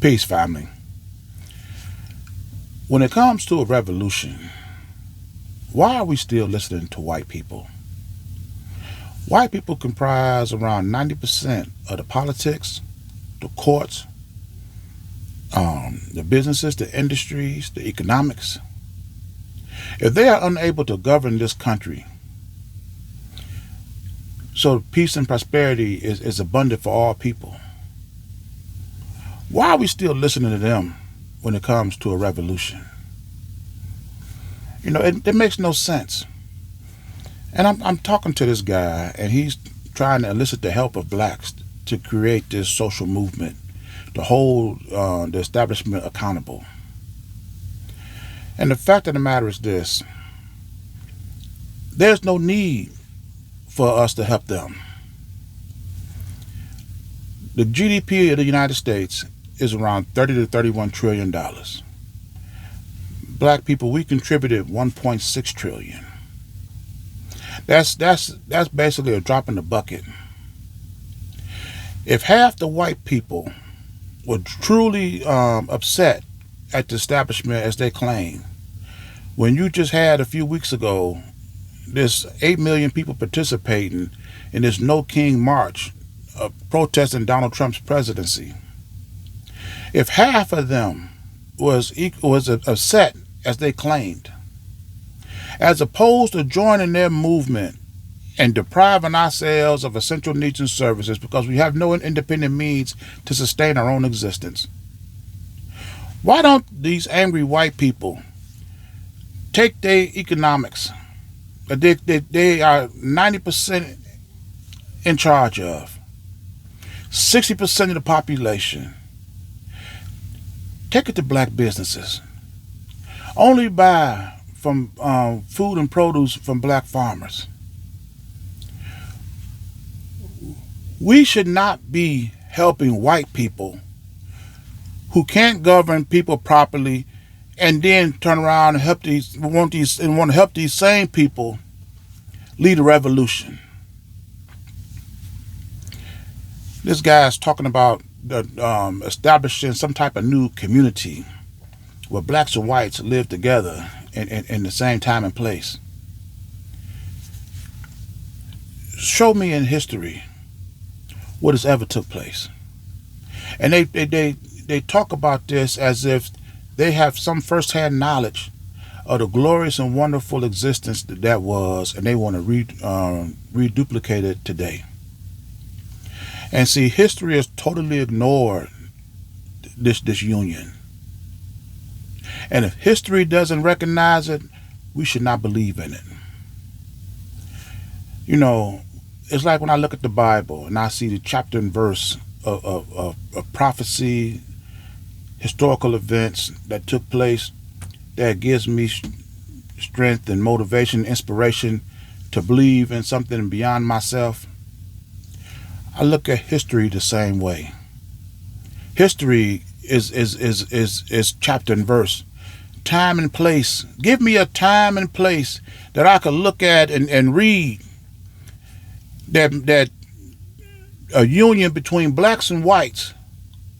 Peace, family. When it comes to a revolution, why are we still listening to white people? White people comprise around 90% of the politics, the courts, the businesses, the industries, the economics. If they are unable to govern this country so peace and prosperity is abundant for all people, why are we still listening to them when it comes to a revolution? It makes no sense. And I'm talking to this guy, and he's trying to elicit the help of blacks to create this social movement, to hold the establishment accountable. And the fact of the matter is this: there's no need for us to help them. The GDP of the United States is around $30 to $31 trillion. Black people, we contributed $1.6 trillion. That's basically a drop in the bucket. If half the white people were truly upset at the establishment as they claim, when you just had a few weeks ago this 8 million people participating in this No King March protesting Donald Trump's presidency, if half of them was upset as they claimed, as opposed to joining their movement and depriving ourselves of essential needs and services because we have no independent means to sustain our own existence, why don't these angry white people take their economics that they are 90% in charge of, 60% of the population, take it to black businesses, only buy from food and produce from black farmers? We should not be helping white people who can't govern people properly, and then turn around and want to help these same people lead a revolution. This guy's talking about establishing some type of new community where blacks and whites live together in the same time and place. Show me in history what has ever took place. And they talk about this as if they have some firsthand knowledge of the glorious and wonderful existence that was, and they want to reduplicate it today. And see, history has totally ignored this union. And if history doesn't recognize it, we should not believe in it. It's like when I look at the Bible and I see the chapter and verse of prophecy, historical events that took place, that gives me strength and motivation, inspiration to believe in something beyond myself. I look at history the same way. History is chapter and verse, time and place. Give me a time and place that I could look at and read that a union between blacks and whites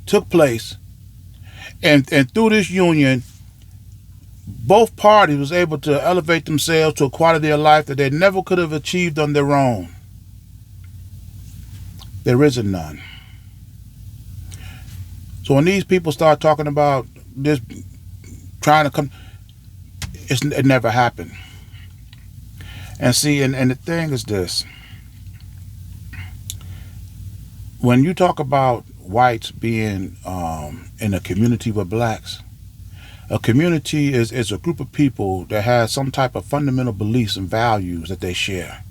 took place, and through this union, both parties was able to elevate themselves to a quality of life that they never could have achieved on their own. There isn't none. So when these people start talking about this, trying to come, it never happened. And see, and the thing is this: when you talk about whites being in a community with blacks, a community is a group of people that has some type of fundamental beliefs and values that they share,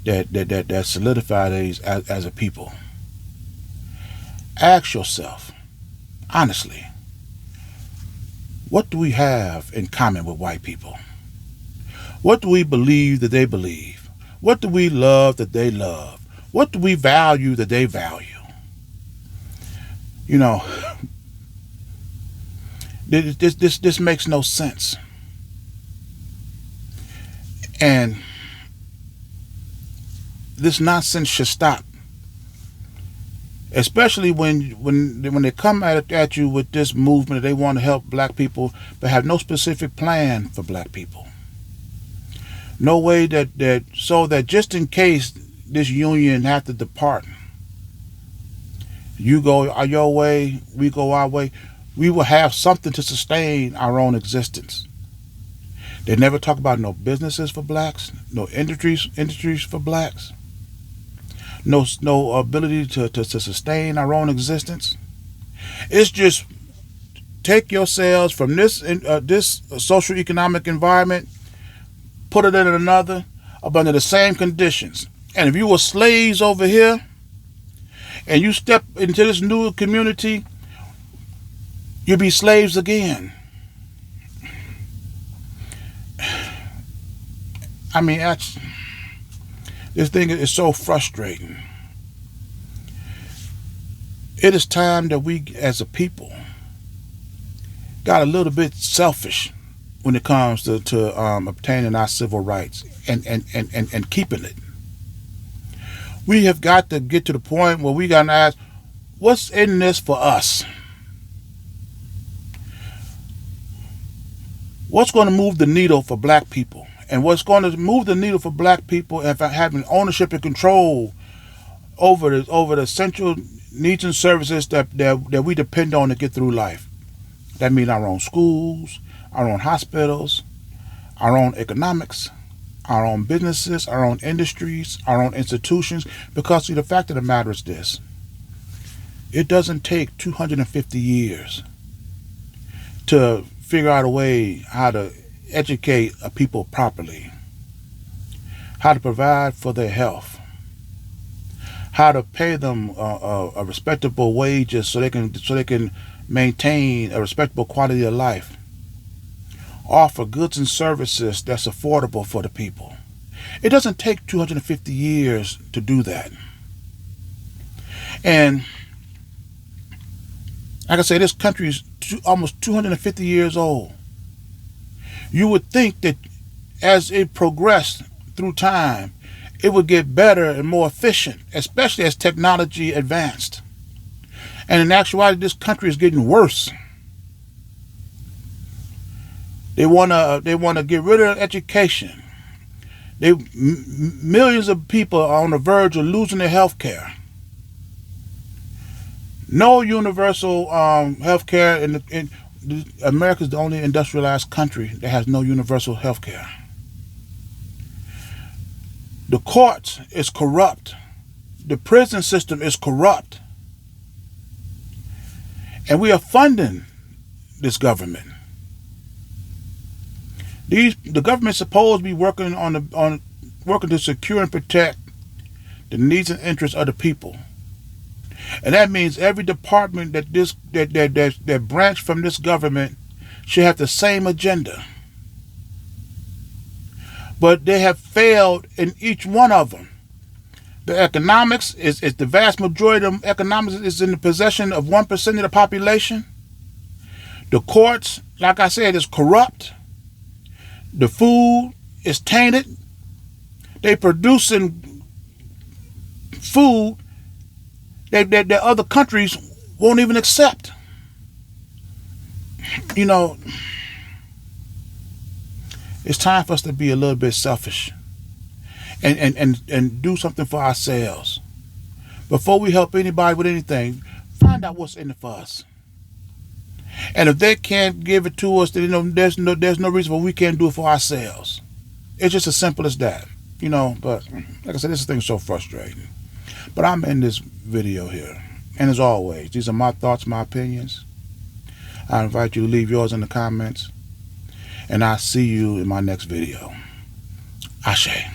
that solidify these as a people. Ask yourself, honestly, what do we have in common with white people? What do we believe that they believe? What do we love that they love? What do we value that they value? This makes no sense. And this nonsense should stop. Especially when they come at you with this movement that they want to help black people, but have no specific plan for black people. No way so that just in case this union have to depart, you go your way, we go our way, we will have something to sustain our own existence. They never talk about no businesses for blacks, no industries for blacks, no ability to sustain our own existence. It's just take yourselves from this social economic environment, put it in another, up under the same conditions. And if you were slaves over here and you step into this new community, you'll be slaves again. I mean, this thing is so frustrating. It is time that we as a people got a little bit selfish when it comes to obtaining our civil rights and keeping it. We have got to get to the point where we got to ask, what's in this for us? What's going to move the needle for black people? And what's going to move the needle for black people and for having ownership and control over the essential needs and services that we depend on to get through life. That means our own schools, our own hospitals, our own economics, our own businesses, our own industries, our own institutions. Because, see, the fact of the matter is this. It doesn't take 250 years to figure out a way how to educate a people properly, how to provide for their health, how to pay them a respectable wages so they can maintain a respectable quality of life, offer goods and services that's affordable for the people. It doesn't take 250 years to do that. And like I say, this country is almost 250 years old. You would think that as it progressed through time, it would get better and more efficient, especially as technology advanced. And in actuality, this country is getting worse. They wanna get rid of education. Millions of people are on the verge of losing their health care. No universal health care in America is the only industrialized country that has no universal health care. The courts is corrupt. The prison system is corrupt. And we are funding this government. The government's supposed to be working working to secure and protect the needs and interests of the people. And that means every department that branch from this government should have the same agenda. But they have failed in each one of them. The economics is the vast majority of economics is in the possession of 1% of the population. The courts, like I said, is corrupt. The food is tainted. They producing food that other countries won't even accept. You know, it's time for us to be a little bit selfish and do something for ourselves. Before we help anybody with anything, find out what's in it for us. And if they can't give it to us, then there's no reason why we can't do it for ourselves. It's just as simple as that. But like I said, this thing's so frustrating. But I'm in this video here. And as always, these are my thoughts, my opinions. I invite you to leave yours in the comments. And I'll see you in my next video. Ashe.